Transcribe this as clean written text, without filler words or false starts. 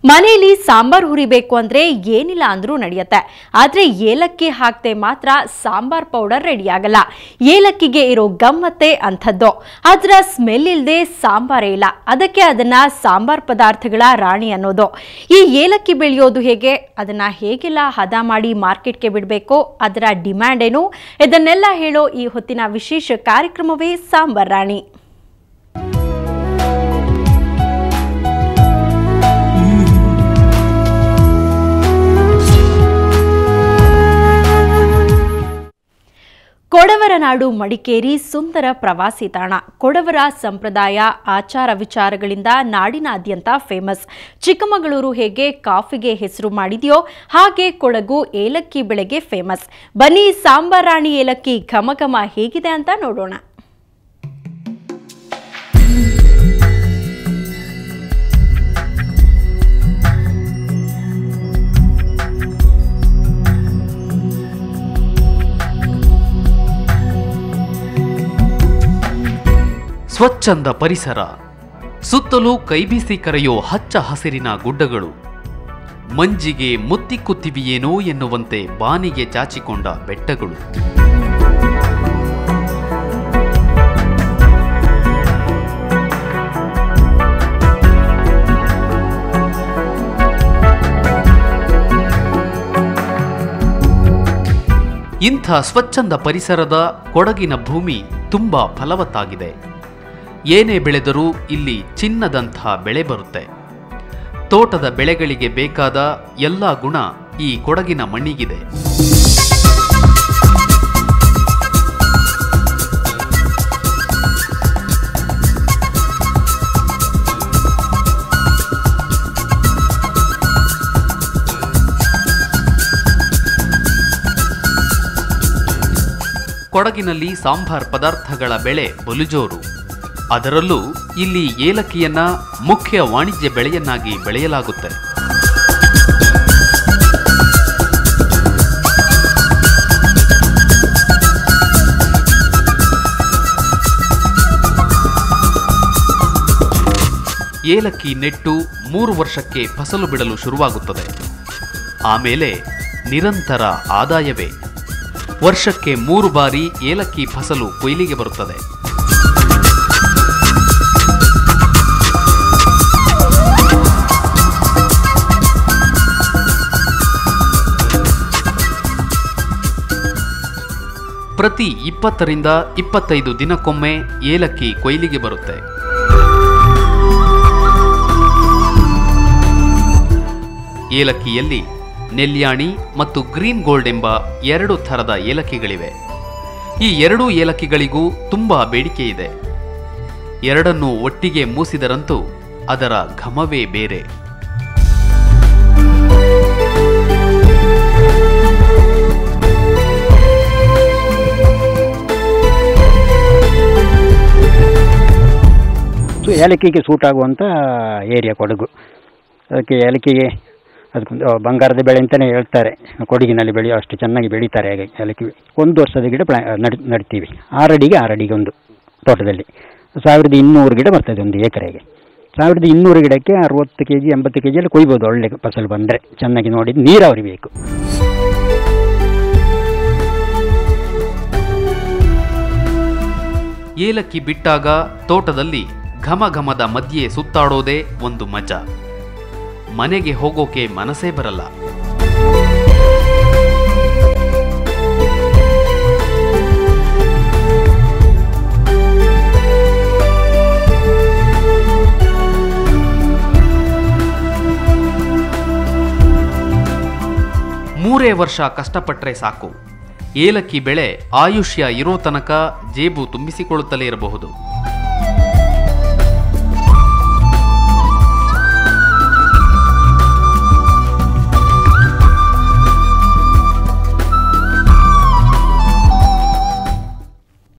ಮನೆಯಲ್ಲಿ ಸಾಂಬಾರ್ ಹುರಿಬೇಕು ಅಂದ್ರೆ ಏನಿಲ್ಲ ಅಂದ್ರೂ ನಡೆಯುತ್ತೆ. ಆದ್ರೆ ಏಲಕ್ಕಿ ಹಾಕ್ತೆ ಮಾತ್ರ ಸಾಂಬಾರ್ ಪೌಡರ್ ರೆಡಿ ಆಗಲ್ಲ. ಏಲಕ್ಕಿಗೆ ಇರೋ ಗಮ್ಮತ್ತೆ ಅಂಥದ್ದು. ಅದರ ಸ್ಮೆಲ್ ಇಲ್ಲದೆ ಸಾಂಬಾರೇ ಇಲ್ಲ. ಅದಕ್ಕೆ ಅದನ್ನ ಸಾಂಬಾರ್ ಪದಾರ್ಥಗಳ ರಾಣಿ ಅನ್ನೋದು. ಈ ಏಲಕ್ಕಿ ಬೆಳೆಯೋದು ಹೇಗೆ, ಅದನ್ನ ಹೇಗೆಲ್ಲ ಹದ ಮಾಡಿ ಮಾರ್ಕೆಟ್ಗೆ ಬಿಡಬೇಕು, ಅದರ ಡಿಮ್ಯಾಂಡ್ ಏನು, ಇದನ್ನೆಲ್ಲ ಹೇಳೋ ಈ ಹೊತ್ತಿನ ವಿಶೇಷ ಕಾರ್ಯಕ್ರಮವೇ ಸಾಂಬಾರ್ ರಾಣಿ. ಕೊಡವರ ನಾಡು ಮಡಿಕೇರಿ ಸುಂದರ ಪ್ರವಾಸಿ ತಾಣ. ಕೊಡವರ ಸಂಪ್ರದಾಯ ಆಚಾರ ವಿಚಾರಗಳಿಂದ ನಾಡಿನಾದ್ಯಂತ ಫೇಮಸ್. ಚಿಕ್ಕಮಗಳೂರು ಹೇಗೆ ಕಾಫಿಗೆ ಹೆಸರು ಮಾಡಿದೆಯೋ ಹಾಗೆ ಕೊಡಗು ಏಲಕ್ಕಿ ಬೆಳೆಗೆ ಫೇಮಸ್. ಬನ್ನಿ ಸಾಂಬಾರ್ ರಾಣಿ ಏಲಕ್ಕಿ ಘಮಘಮ ಹೇಗಿದೆ ಅಂತ ನೋಡೋಣ. ಸ್ವಚ್ಛಂದ ಪರಿಸರ, ಸುತ್ತಲೂ ಕೈಬೀಸಿ ಕರೆಯೋ ಹಚ್ಚ ಹಸಿರಿನ ಗುಡ್ಡಗಳು, ಮಂಜಿಗೆ ಮುತ್ತಿಕ್ಕುತ್ತಿವೆಯೇನೋ ಎನ್ನುವಂತೆ ಬಾನಿಗೆ ಚಾಚಿಕೊಂಡ ಬೆಟ್ಟಗಳು. ಇಂಥ ಸ್ವಚ್ಛಂದ ಪರಿಸರದ ಕೊಡಗಿನ ಭೂಮಿ ತುಂಬಾ ಫಲವತ್ತಾಗಿದೆ. ಏನೇ ಬೆಳೆದರೂ ಇಲ್ಲಿ ಚಿನ್ನದಂಥ ಬೆಳೆ ಬರುತ್ತೆ. ತೋಟದ ಬೆಳೆಗಳಿಗೆ ಬೇಕಾದ ಎಲ್ಲ ಗುಣ ಈ ಕೊಡಗಿನ ಮಣ್ಣಿಗಿದೆ. ಕೊಡಗಿನಲ್ಲಿ ಸಾಂಬಾರ್ ಪದಾರ್ಥಗಳ ಬೆಳೆ ಬಲುಜೋರು. ಅದರಲ್ಲೂ ಇಲ್ಲಿ ಏಲಕ್ಕಿಯನ್ನ ಮುಖ್ಯ ವಾಣಿಜ್ಯ ಬೆಳೆಯನ್ನಾಗಿ ಬೆಳೆಯಲಾಗುತ್ತೆ. ಏಲಕ್ಕಿ ನೆಟ್ಟು 3 ವರ್ಷಕ್ಕೆ ಫಸಲು ಬಿಡಲು ಶುರುವಾಗುತ್ತದೆ. ಆಮೇಲೆ ನಿರಂತರ ಆದಾಯವೇ. ವರ್ಷಕ್ಕೆ 3 ಬಾರಿ ಏಲಕ್ಕಿ ಫಸಲು ಕೊಯ್ಲಿಗೆ ಬರುತ್ತದೆ. ಪ್ರತಿ 20 ರಿಂದ 25 ದಿನಕ್ಕೊಮ್ಮೆ ಏಲಕ್ಕಿ ಕೊಯ್ಲಿಗೆ ಬರುತ್ತೆ. ಏಲಕ್ಕಿಯಲ್ಲಿ ನೆಲ್ಯಾಣಿ ಮತ್ತು ಗ್ರೀನ್ ಗೋಲ್ಡ್ ಎಂಬ 2 ಥರದ ಏಲಕ್ಕಿಗಳಿವೆ. ಈ 2 ಏಲಕ್ಕಿಗಳಿಗೂ ತುಂಬಾ ಬೇಡಿಕೆ ಇದೆ. ಎರಡನ್ನೂ ಒಟ್ಟಿಗೆ ಮೂಸಿದರಂತೂ ಅದರ ಘಮವೇ ಬೇರೆ. ಏಲಕ್ಕಿಗೆ ಸೂಟ್ ಆಗುವಂಥ ಏರಿಯಾ ಕೊಡಗು. ಅದಕ್ಕೆ ಏಲಕ್ಕಿಗೆ ಅದಕ್ಕೊಂದು ಬಂಗಾರದ ಬೆಳೆ ಅಂತಲೇ ಹೇಳ್ತಾರೆ. ಕೊಡಗಿನಲ್ಲಿ ಬೆಳೆಯೋ ಅಷ್ಟು ಚೆನ್ನಾಗಿ ಬೆಳೀತಾರೆ ಹಾಗೆ ಏಲಕ್ಕಿ. 1 ವರ್ಷದ ಗಿಡ ನಡ್ತೀವಿ. 6 ಅಡಿಗೆ ಒಂದು ತೋಟದಲ್ಲಿ 1200 ಗಿಡ ಬರ್ತದೆ ಒಂದು ಎಕರೆಗೆ. 1200 ಗಿಡಕ್ಕೆ 60 kg 80 kg ಎಲ್ಲ ಕೊಯ್ಬೋದು. ಒಳ್ಳೆ ಫಸಲು ಬಂದರೆ ಚೆನ್ನಾಗಿ ನೋಡಿ ನೀರಾವರಿ ಬೇಕು. ಏಲಕ್ಕಿ ಬಿಟ್ಟಾಗ ತೋಟದಲ್ಲಿ ಘಮ ಘಮದ ಮಧ್ಯೆ ಸುತ್ತಾಡೋದೇ ಒಂದು ಮಜಾ. ಮನೆಗೆ ಹೋಗೋಕೆ ಮನಸ್ಸೇ ಬರಲ್ಲ. ಮೂರೇ ವರ್ಷ ಕಷ್ಟಪಟ್ಟರೆ ಸಾಕು. ಏಲಕ್ಕಿ ಬೆಳೆ ಆಯುಷ್ಯ ಇರೋ ತನಕ ಜೇಬು ತುಂಬಿಸಿಕೊಳ್ಳುತ್ತಲೇ ಇರಬಹುದು.